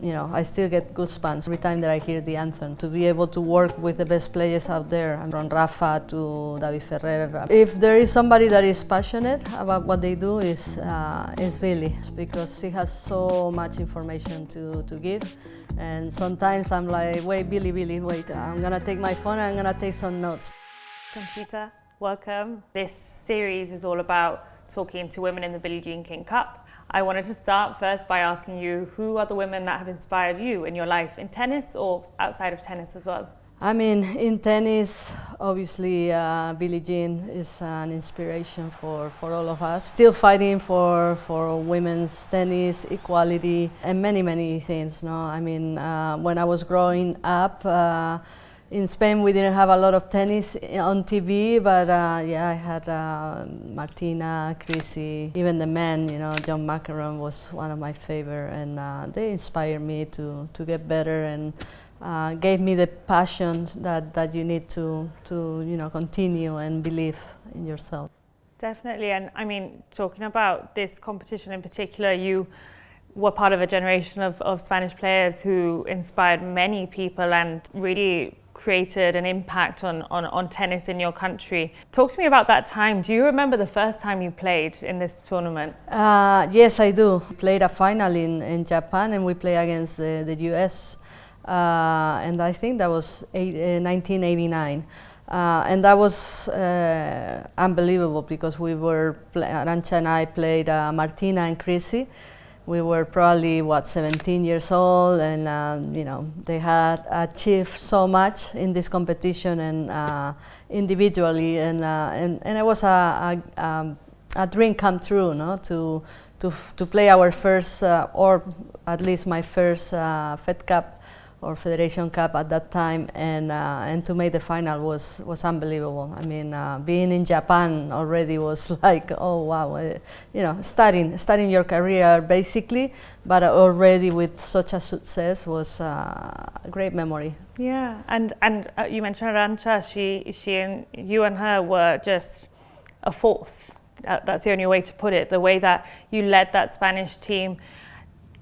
You know, I still get goosebumps every time that I hear the anthem. To be able to work with the best players out there, from Rafa to David Ferrer. If there is somebody that is passionate about what they do, is Billie, because she has so much information to give. And sometimes I'm like, wait, Billie, wait, I'm gonna take my phone and I'm gonna take some notes. Conchita, welcome. This series is all about talking to women in the Billie Jean King Cup. I wanted to start first by asking you, who are the women that have inspired you in your life, in tennis or outside of tennis as well? I mean, in tennis, obviously, Billie Jean is an inspiration for all of us. Still fighting for women's tennis, equality, and many things. No, I mean, when I was growing up, in Spain, we didn't have a lot of tennis on TV, but yeah, I had Martina, Chrissy, even the men, you know, John McEnroe was one of my favorite, and they inspired me to get better and gave me the passion that you need to you know, continue and believe in yourself. Definitely, and I mean, talking about this competition in particular, you were part of a generation of Spanish players who inspired many people and really created an impact on tennis in your country. Talk to me about that time. Do you remember the first time you played in this tournament? Yes, I do. We played a final in Japan, and we played against the US. And I think that was 1989. And that was unbelievable, because we were, Arantxa and I played Martina and Chrissy. We were probably, 17 years old, and you know, they had achieved so much in this competition and individually, and it was a dream come true, no? To play our first, or at least my first Fed Cup or Federation Cup at that time, and to make the final was unbelievable. I mean, being in Japan already was like, oh wow, you know, starting your career basically, but already with such a success was a great memory. Yeah, and you mentioned Arantxa. She and you and her were just a force. That's the only way to put it. The way that you led that Spanish team.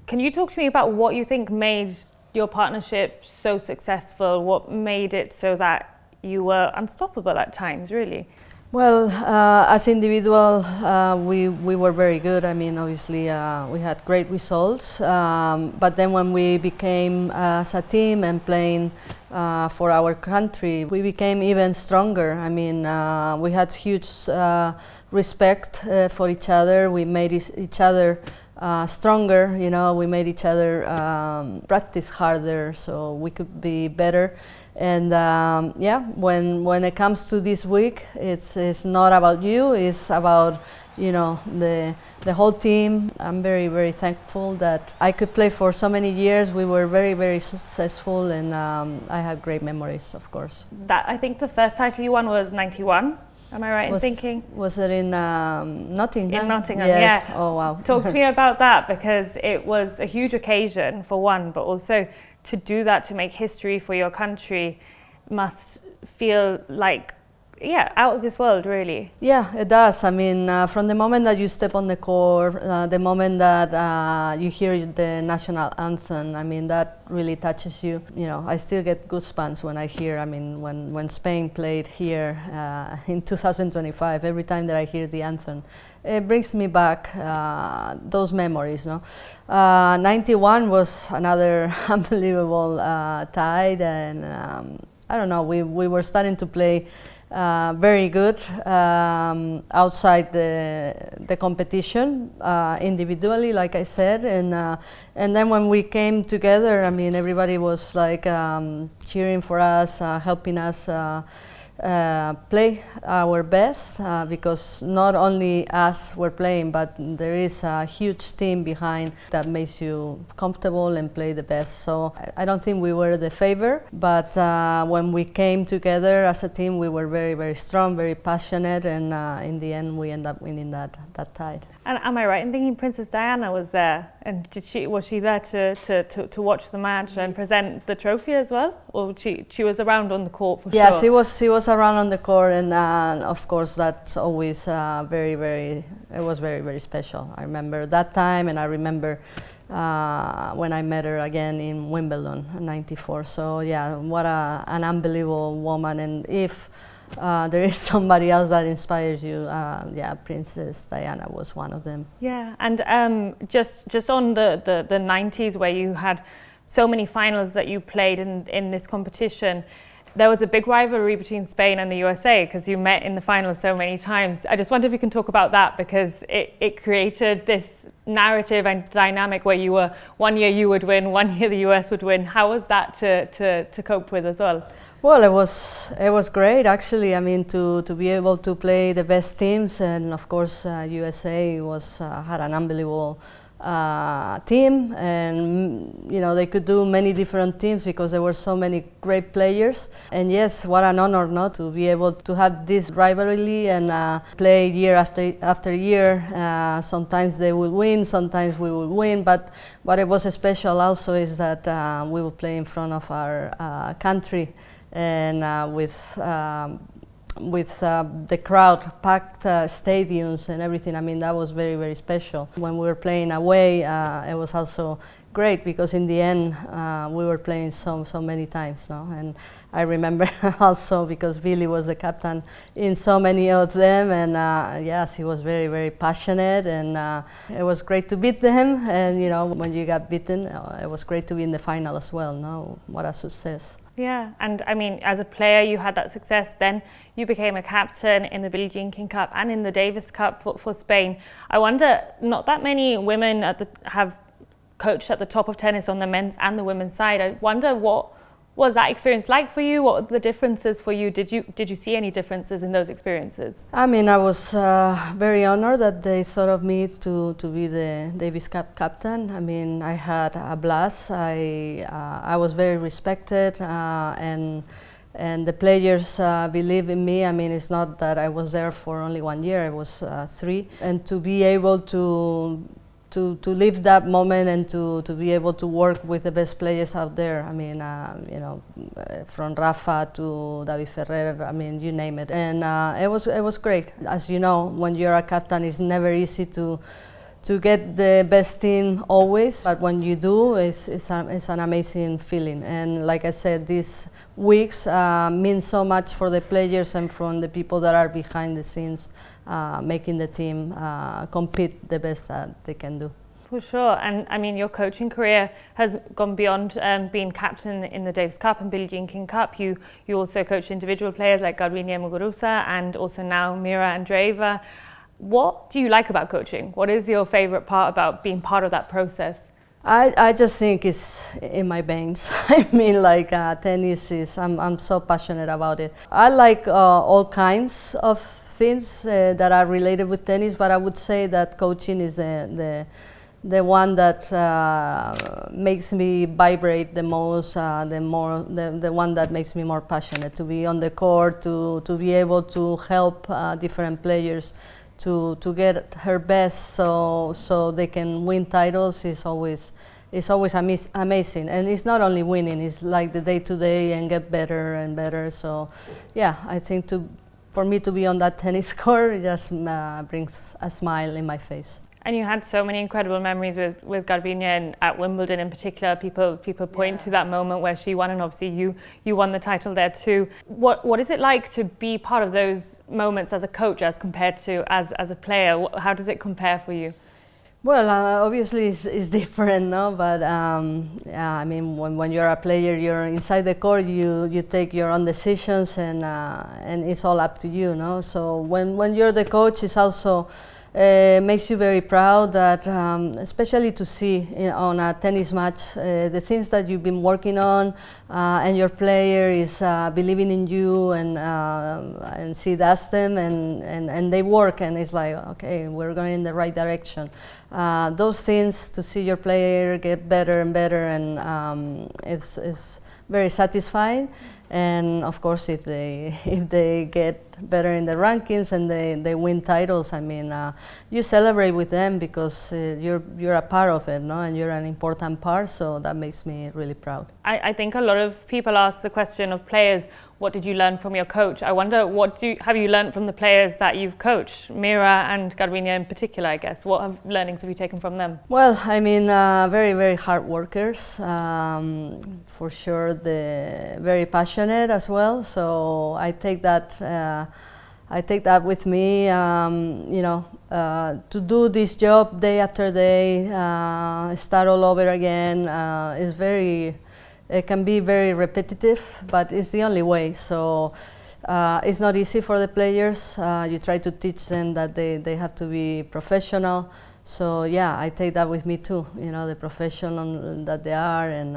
Can you talk to me about what you think made your partnership so successful? What made it so that you were unstoppable at times, really? Well, as individual, we were very good. I mean, obviously, we had great results. But then when we became as a team and playing for our country, we became even stronger. I mean, we had huge respect for each other. We made each other stronger, you know. We made each other practice harder so we could be better. And yeah, when it comes to this week, it's not about you, it's about, you know, the whole team. I'm very thankful that I could play for so many years. We were very successful, and I have great memories, of course. That, I think the first title you won was 91. Am I right in thinking? Was it in Nottingham? In Nottingham, yes. Yeah. Oh, wow. Talk to me about that, because it was a huge occasion for one, but also to do that, to make history for your country, must feel like, yeah, out of this world, really. Yeah, it does. I mean, from the moment that you step on the court, the moment that you hear the national anthem, I mean, that really touches you. You know, I still get goosebumps when I hear, I mean, when Spain played here in 2025, every time that I hear the anthem, it brings me back those memories, no? 91 was another unbelievable tide, and I don't know, we were starting to play very good outside the competition, individually, like I said, and then when we came together, I mean, everybody was like cheering for us, helping us play our best, because not only us were playing, but there is a huge team behind that makes you comfortable and play the best. So I don't think we were the favor, but when we came together as a team, we were very strong, very passionate, and in the end we ended up winning that tide. And am I right in thinking Princess Diana was there? And was she there to watch the match and present the trophy as well? Or she was around on the court for sure? Yeah, she was around on the court, and of course that's always it was very special. I remember that time, and I remember when I met her again in Wimbledon in '94. So yeah, what an unbelievable woman. And if there is somebody else that inspires you, yeah, Princess Diana was one of them. Yeah, and just on the 90s, where you had so many finals that you played in this competition, there was a big rivalry between Spain and the USA because you met in the final so many times. I just wonder if you can talk about that, because it created this narrative and dynamic where you were, one year you would win, one year the US would win. How was that to cope with as well? Well, it was great actually. I mean, to be able to play the best teams, and of course USA had an unbelievable team, and you know, they could do many different teams because there were so many great players. And yes, what an honor not to be able to have this rivalry and play year after year. Sometimes they will win, sometimes we will win, but what it was special also is that we will play in front of our country, and with the crowd, packed stadiums and everything. I mean, that was very, very special. When we were playing away, it was also great because in the end, we were playing so many times, no? And I remember also because Billie was the captain in so many of them, and yes, he was very, very passionate, and it was great to beat them. And you know, when you got beaten, it was great to be in the final as well. No, what a success. Yeah, and I mean, as a player, you had that success. Then you became a captain in the Billie Jean King Cup and in the Davis Cup for Spain. I wonder, not that many women have coached at the top of tennis on the men's and the women's side. I wonder, what was that experience like for you? What were the differences for you? Did you see any differences in those experiences? I mean, I was very honored that they thought of me to be the Davis Cup captain. I mean, I had a blast. I was very respected, and the players believe in me. I mean, it's not that I was there for only 1 year, it was 3. And to be able to live that moment and to be able to work with the best players out there. I mean, you know, from Rafa to David Ferrer, I mean, you name it. And it was great. As you know, when you're a captain, it's never easy to get the best team always, but when you do, it's an amazing feeling. And like I said, these weeks mean so much for the players and from the people that are behind the scenes, making the team compete the best that they can do. For sure, and I mean, your coaching career has gone beyond being captain in the Davis Cup and Billie Jean King Cup. You also coach individual players like Garbiñe Muguruza and also now Mira Andreeva. What do you like about coaching? What is your favorite part about being part of that process? I just think it's in my veins. I mean, like tennis is, I'm so passionate about it. I like all kinds of things that are related with tennis, but I would say that coaching is the one that makes me vibrate the most, the one that makes me more passionate to be on the court, to be able to help different players to get her best, so they can win titles is always amazing. And it's not only winning; it's like the day to day and get better and better. So, yeah, I think for me to be on that tennis court, it just brings a smile in my face. And you had so many incredible memories with Garbiñe, and at Wimbledon in particular, people point to that moment where she won, and obviously you won the title there too. What is it like to be part of those moments as a coach as compared to as a player? How does it compare for you? Well, obviously it's different, no? But yeah, I mean, when you're a player, you're inside the court. You take your own decisions, and it's all up to you, no? So when you're the coach, it's also makes you very proud that, especially to see on a tennis match, the things that you've been working on, and your player is believing in you, and see that's them, and they work, and it's like, okay, we're going in the right direction. Those things, to see your player get better and better, and it's very satisfying. And of course, if they get better in the rankings and they win titles, I mean, you celebrate with them because you're a part of it, no? And you're an important part. So that makes me really proud. I think a lot of people ask the question of players, what did you learn from your coach? I wonder, have you learned from the players that you've coached, Mira and Garbiñe in particular, I guess? What learnings have you taken from them? Well, I mean, very, very hard workers, for sure. Very passionate as well. So I take that. I take that with me. To do this job day after day, start all over again, is very. It can be very repetitive, but it's the only way. So. It's not easy for the players. You try to teach them that they have to be professional. So yeah, I take that with me too. The professional that they are, and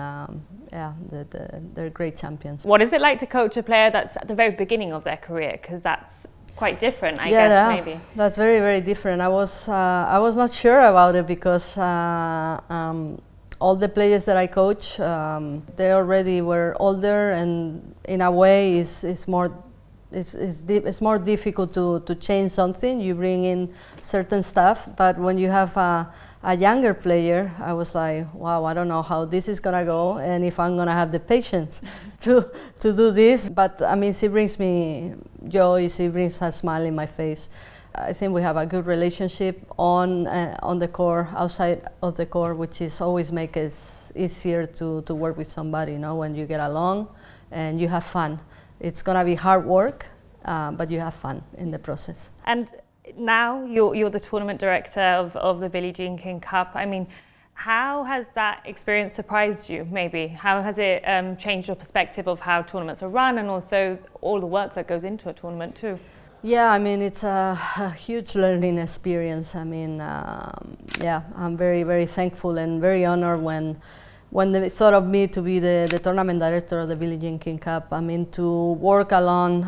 they're great champions. What is it like to coach a player that's at the very beginning of their career? Because that's quite different, I guess, maybe. That's very, very different. I was not sure about it because all the players that I coach, they already were older, and in a way, it's more difficult to change something. You bring in certain stuff, but when you have a younger player, I was like, wow, I don't know how this is gonna go, and if I'm gonna have the patience to do this. But I mean, she brings me joy. She brings a smile in my face. I think we have a good relationship on the court, outside of the court, which is always make it easier to work with somebody. When you get along and you have fun. It's gonna be hard work, but you have fun in the process. And now you're the tournament director of the Billie Jean King Cup. I mean, how has that experience surprised you, maybe? How has it changed your perspective of how tournaments are run, and also all the work that goes into a tournament too? Yeah, I mean, it's a huge learning experience. I mean, I'm very, very thankful and very honored when they thought of me to be the tournament director of the Billie Jean King Cup. I mean, to work along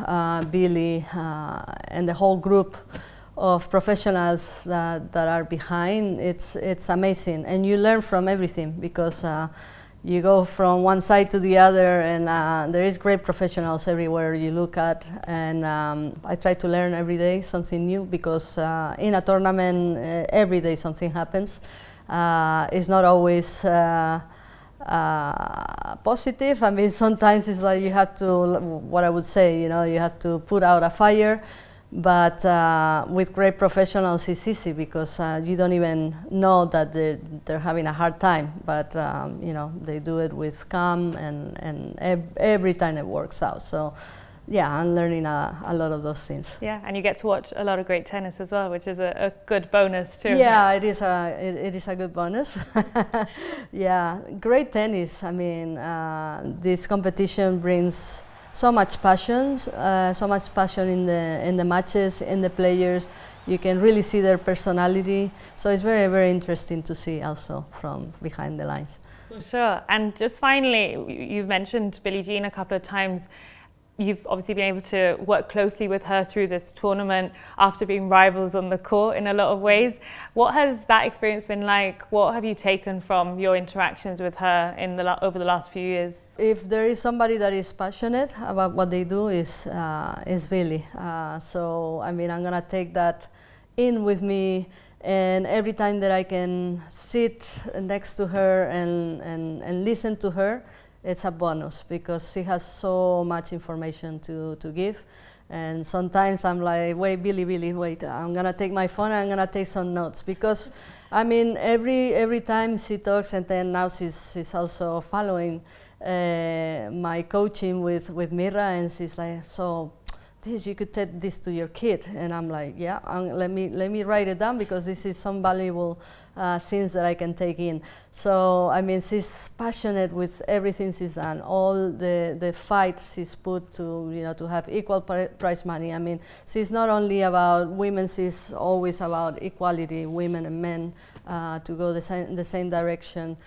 Billie and the whole group of professionals that are behind, it's amazing. And you learn from everything because you go from one side to the other, and there is great professionals everywhere you look at. And I try to learn every day something new because in a tournament, every day something happens. It's not always positive. I mean, sometimes it's like you have to, what I would say, you have to put out a fire, but with great professionals it's easy because you don't even know that they're having a hard time, but they do it with calm, and every time it works out. So yeah, I'm learning a lot of those things. Yeah, and you get to watch a lot of great tennis as well, which is a good bonus too. Yeah, it is a good bonus. Yeah, great tennis. I mean, this competition brings so much passion in the matches, in the players. You can really see their personality. So it's very, very interesting to see also from behind the lines. Sure. And just finally, you've mentioned Billie Jean a couple of times. You've obviously been able to work closely with her through this tournament after being rivals on the court in a lot of ways. What has that experience been like? What have you taken from your interactions with her over the last few years? If there is somebody that is passionate about what they do, is Billie. So I mean, I'm gonna take that in with me, and every time that I can sit next to her and listen to her, it's a bonus because she has so much information to give. And sometimes I'm like, wait, Billie, wait, I'm gonna take my phone and I'm gonna take some notes, because I mean, every time she talks, and then now she's also following my coaching with Mira, and she's like, so you could take this to your kid. And I'm like, yeah, let me write it down, because this is some valuable things that I can take in. So I mean, she's passionate with everything she's done, all the fights she's put to have equal prize money. I mean, she's not only about women, she's always about equality, women and men, to go the same direction.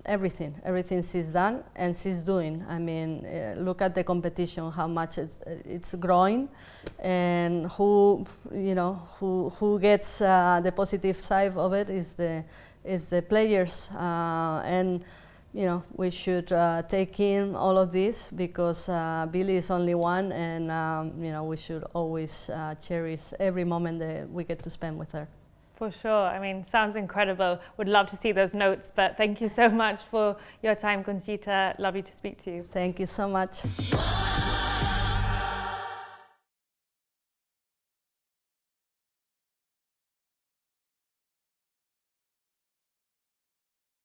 Everything she's done and she's doing. I mean, look at the competition, how much it's growing, and who gets the positive side of it is the players, and we should take in all of this, because Billie is only one, and we should always cherish every moment that we get to spend with her. For sure. I mean, sounds incredible. Would love to see those notes, but thank you so much for your time, Conchita. Lovely to speak to you. Thank you so much.